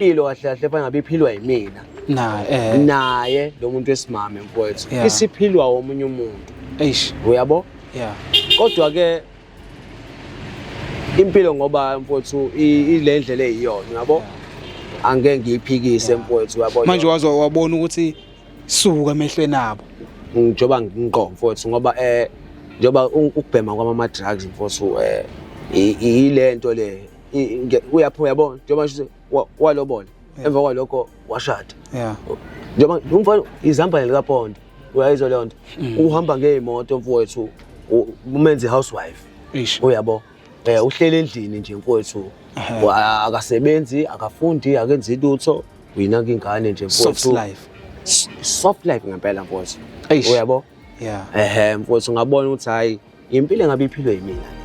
impilo kahle kahle fanele ngabe iphilwa yimina naye lo muntu wesimame mfowethu isiphilwa omunye umuntu uyabo kodwa ke impilo ngoba mfowethu ile ndlela eyiyona yabo angeke ngiyiphikise mfowethu uyabo manje wabona ukuthi suka emehlweni abo njoba ngiqo mfowethu ngoba njoba ukubhema kwama drugs mfowethu ile nto le uyapho yabona njoba nje walobona emva kwalokho washada njoba umfana izamba likaPondo uyayizwa leyo nto uhamba ngeemoto mfowethu umenze housewife uyabo uhlele endlini nje mfowethu akasebenzi akafundi akenzi lutho uyinaka ingane nje mfowethu soft life ngempela mfowethu uyabo mfowethu ngabona ukuthi hayi impilo engabe iphilwe yimina